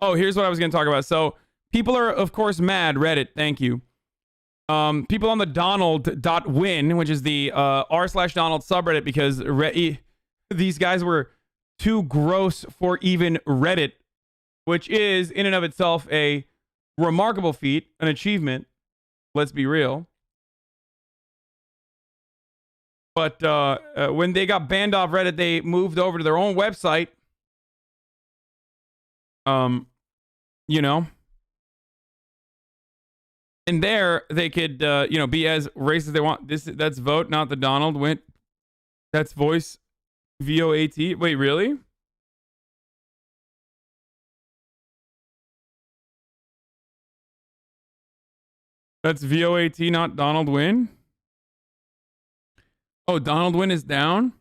Oh, here's what I was going to talk about. So people are, of course, mad. Reddit, thank you. People on the Donald.win, which is the r/Donald subreddit, because these guys were too gross for even Reddit, which is in and of itself a remarkable feat, an achievement. Let's be real. But when they got banned off Reddit, they moved over to their own website. You know. And there they could, you know, be as racist as they want. That's vote, not the Donald went. That's voice, VOAT. Wait, really? That's VOAT, not Donald Win. Oh, Donald Win is down.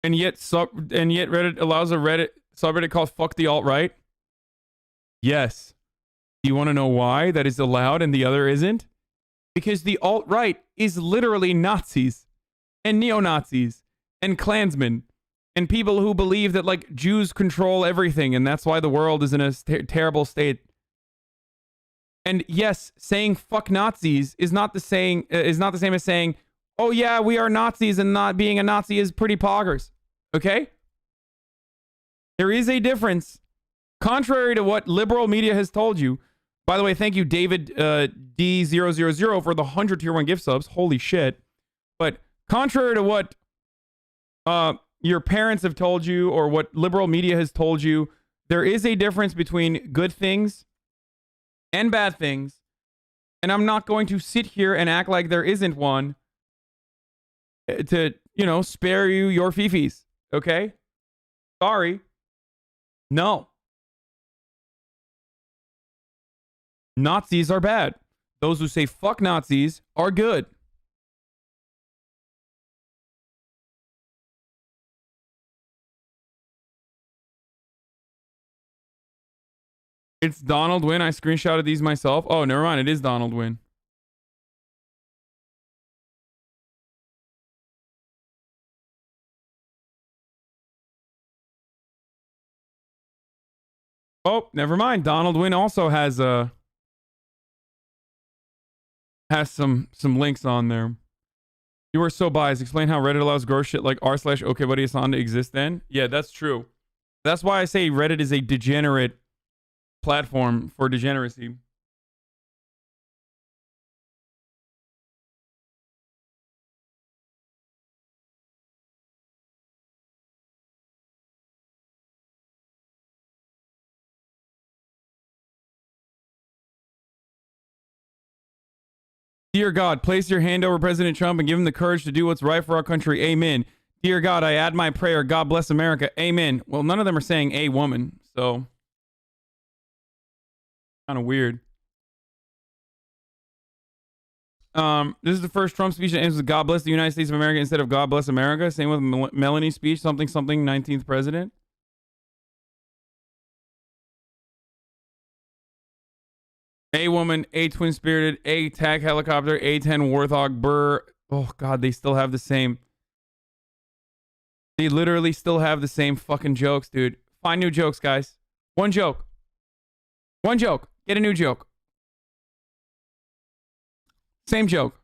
And yet Reddit allows a Reddit subreddit called "Fuck the Alt-Right." Yes. Do you want to know why that is allowed and the other isn't? Because the alt-right is literally Nazis and neo-Nazis and Klansmen and people who believe that, like, Jews control everything and that's why the world is in a terrible state. And yes, saying fuck Nazis is not the same as saying, oh yeah, we are Nazis and not being a Nazi is pretty poggers. Okay? There is a difference. Contrary to what liberal media has told you. By the way, thank you, David D000 for the 100 tier 1 gift subs. Holy shit. But contrary to what your parents have told you or what liberal media has told you, there is a difference between good things and bad things. And I'm not going to sit here and act like there isn't one to, you know, spare you your fifis. Okay? Sorry. No. Nazis are bad. Those who say fuck Nazis are good. It's Donald Win. I screenshotted these myself. Oh, never mind. It is Donald Win. Oh, never mind. Donald Win also has some links on there. You are so biased. Explain how Reddit allows gross shit like r/OkBuddyHasan to exist then. Yeah, that's true. That's why I say Reddit is a degenerate platform for degeneracy. Dear God, place your hand over President Trump and give him the courage to do what's right for our country. Amen. Dear God, I add my prayer. God bless America. Amen. Well, none of them are saying a woman, so kind of weird. This is the first Trump speech that ends with God bless the United States of America instead of God bless America. Same with Melanie's speech, something, 19th president. A woman, A twin spirited, A tag helicopter, A10 warthog, Burr. Oh God, they still have the same. They literally still have the same fucking jokes, dude. Find new jokes, guys. One joke. One joke. Get a new joke. Same joke.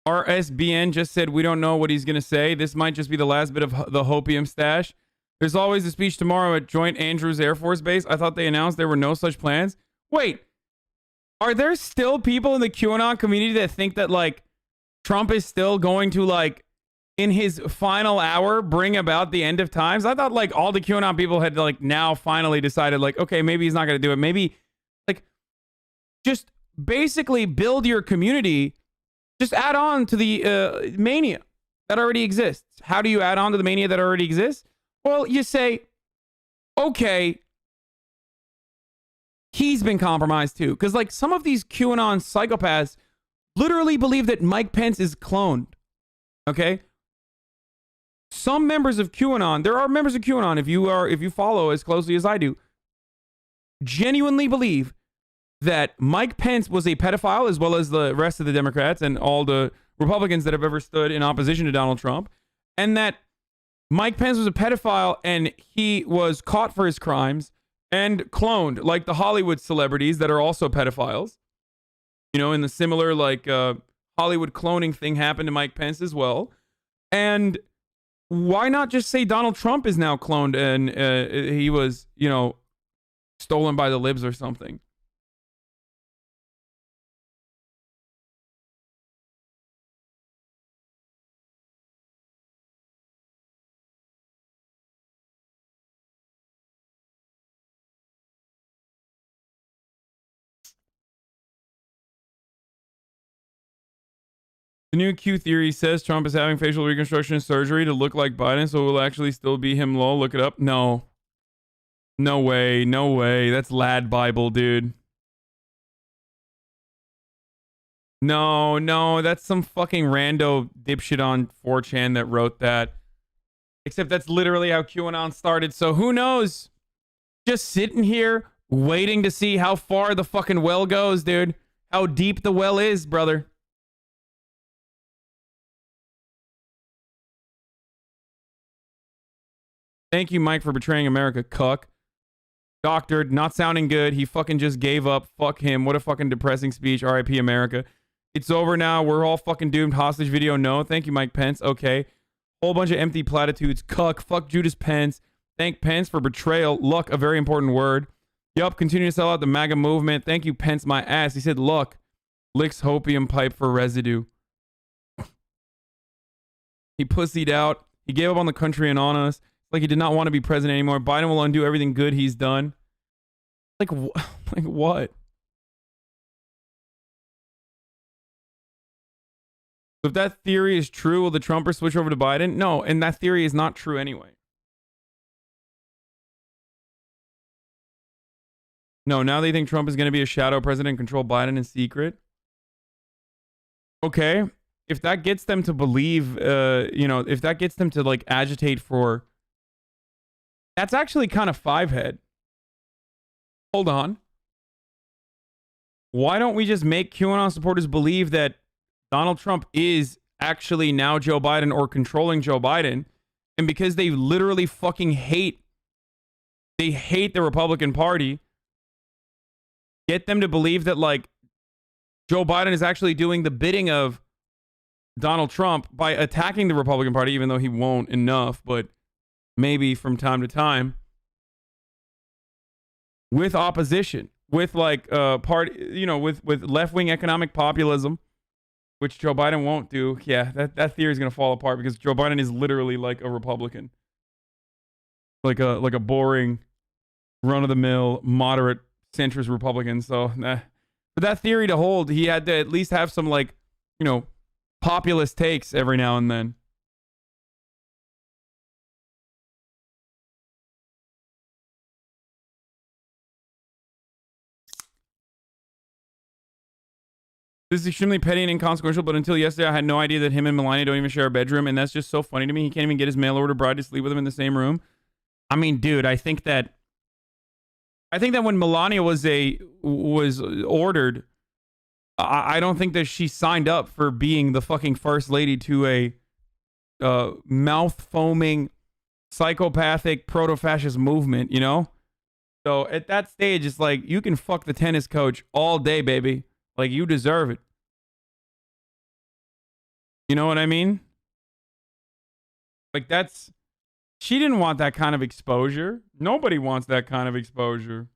RSBN just said we don't know what he's gonna say. This might just be the last bit of the hopium stash. There's always a speech tomorrow at Joint Andrews Air Force Base. I thought they announced there were no such plans. Wait, are there still people in the QAnon community that think that, like, Trump is still going to, like, in his final hour, bring about the end of times? I thought, like, all the QAnon people had, like, now finally decided, like, okay, maybe he's not going to do it. Maybe, like, just basically build your community. Just add on to the mania that already exists. How do you add on to the mania that already exists? Well, you say, okay, he's been compromised too. Because, like, some of these QAnon psychopaths literally believe that Mike Pence is cloned. Okay? Some members of QAnon, there are members of QAnon, if you follow as closely as I do, genuinely believe that Mike Pence was a pedophile, as well as the rest of the Democrats and all the Republicans that have ever stood in opposition to Donald Trump, and that Mike Pence was a pedophile and he was caught for his crimes and cloned, like the Hollywood celebrities that are also pedophiles. You know, in the similar like Hollywood cloning thing happened to Mike Pence as well. And why not just say Donald Trump is now cloned and he was, you know, stolen by the libs or something? The new Q theory says Trump is having facial reconstruction surgery to look like Biden, so it will actually still be him. Lol, look it up. No. No way. No way. That's lad Bible, dude. No, no, that's some fucking rando dipshit on 4chan that wrote that. Except that's literally how QAnon started, so who knows? Just sitting here waiting to see how far the fucking well goes, dude. How deep the well is, brother. Thank you, Mike, for betraying America, cuck. Doctored, not sounding good. He fucking just gave up. Fuck him. What a fucking depressing speech. RIP America. It's over now. We're all fucking doomed. Hostage video, no. Thank you, Mike Pence. Okay. Whole bunch of empty platitudes. Cuck. Fuck Judas Pence. Thank Pence for betrayal. Luck, a very important word. Yup, continue to sell out the MAGA movement. Thank you, Pence, my ass. He said, luck. Licks hopium pipe for residue. He pussied out. He gave up on the country and on us. Like he did not want to be president anymore. Biden will undo everything good he's done. Like, like what? If that theory is true, will the Trumpers switch over to Biden? No, and that theory is not true anyway. No, now they think Trump is going to be a shadow president and control Biden in secret. Okay. If that gets them to believe, you know, if that gets them to like agitate for... That's actually kind of five-head. Hold on. Why don't we just make QAnon supporters believe that Donald Trump is actually now Joe Biden or controlling Joe Biden? And because they literally fucking hate, they hate the Republican Party, get them to believe that like Joe Biden is actually doing the bidding of Donald Trump by attacking the Republican Party, even though he won't enough, but maybe from time to time, with opposition, with like you know, with left-wing economic populism, which Joe Biden won't do. Yeah, that theory is gonna fall apart because Joe Biden is literally like a Republican, like a boring, run-of-the-mill, moderate centrist Republican. So, for that theory to hold, he had to at least have some like, you know, populist takes every now and then. This is extremely petty and inconsequential, but until yesterday, I had no idea that him and Melania don't even share a bedroom, and that's just so funny to me. He can't even get his mail-order bride to sleep with him in the same room. I mean, dude, I think that when Melania was ordered, I don't think that she signed up for being the fucking first lady to a mouth-foaming, psychopathic, proto-fascist movement, you know? So at that stage, it's like, you can fuck the tennis coach all day, baby. Like, you deserve it. You know what I mean? Like, that's... She didn't want that kind of exposure. Nobody wants that kind of exposure.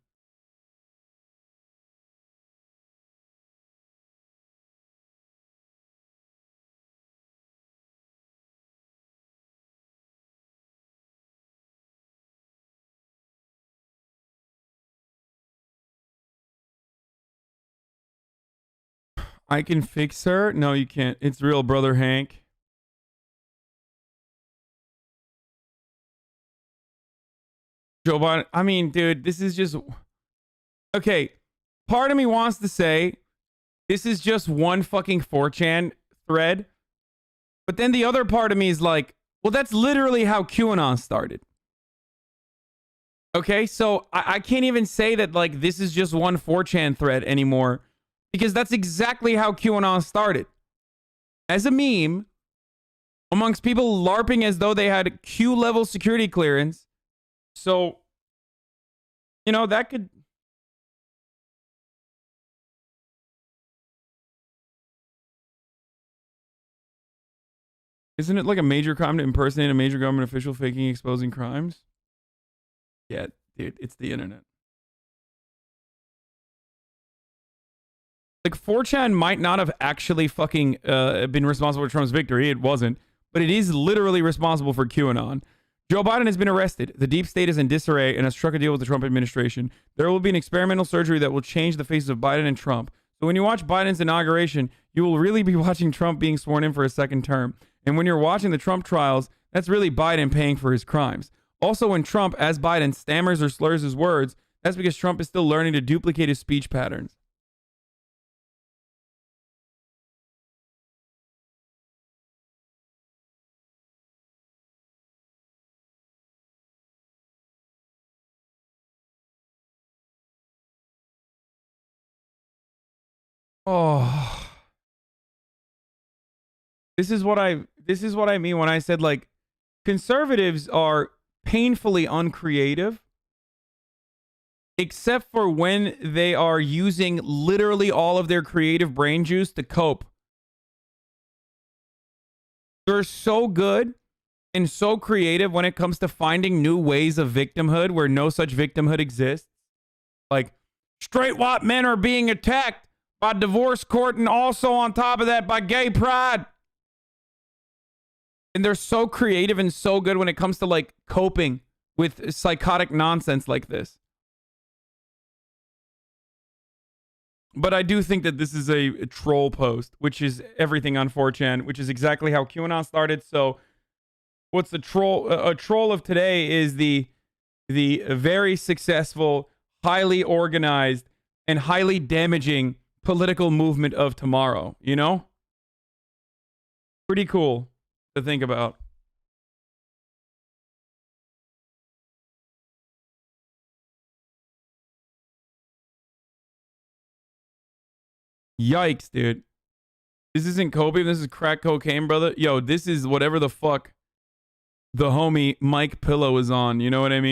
I can fix her? No, you can't. It's real, brother Hank. Joe Biden. I mean, dude, this is just... Okay, part of me wants to say this is just one fucking 4chan thread. But then the other part of me is like, well, that's literally how QAnon started. Okay, so I can't even say that like this is just one 4chan thread anymore. Because that's exactly how QAnon started. As a meme amongst people LARPing as though they had Q-level security clearance. So, you know, that could... Isn't it like a major crime to impersonate a major government official faking exposing crimes? Yeah, dude, it's the internet. Like, 4chan might not have actually fucking been responsible for Trump's victory. It wasn't. But it is literally responsible for QAnon. Joe Biden has been arrested. The deep state is in disarray and has struck a deal with the Trump administration. There will be an experimental surgery that will change the faces of Biden and Trump. So when you watch Biden's inauguration, you will really be watching Trump being sworn in for a second term. And when you're watching the Trump trials, that's really Biden paying for his crimes. Also, when Trump, as Biden, stammers or slurs his words, that's because Trump is still learning to duplicate his speech patterns. Oh, this is what I mean when I said, like, conservatives are painfully uncreative, except for when they are using literally all of their creative brain juice to cope. They're so good and so creative when it comes to finding new ways of victimhood where no such victimhood exists. Like, straight white men are being attacked by divorce court and also on top of that by gay pride. And they're so creative and so good when it comes to, like, coping with psychotic nonsense like this. But I do think that this is a troll post, which is everything on 4chan, which is exactly how QAnon started. So what's the troll? A troll of today is the very successful, highly organized, and highly damaging political movement of tomorrow, you know? Pretty cool to think about. Yikes, dude. This isn't copium, this is crack cocaine, brother. Yo, this is whatever the fuck the homie Mike Pillow is on, you know what I mean?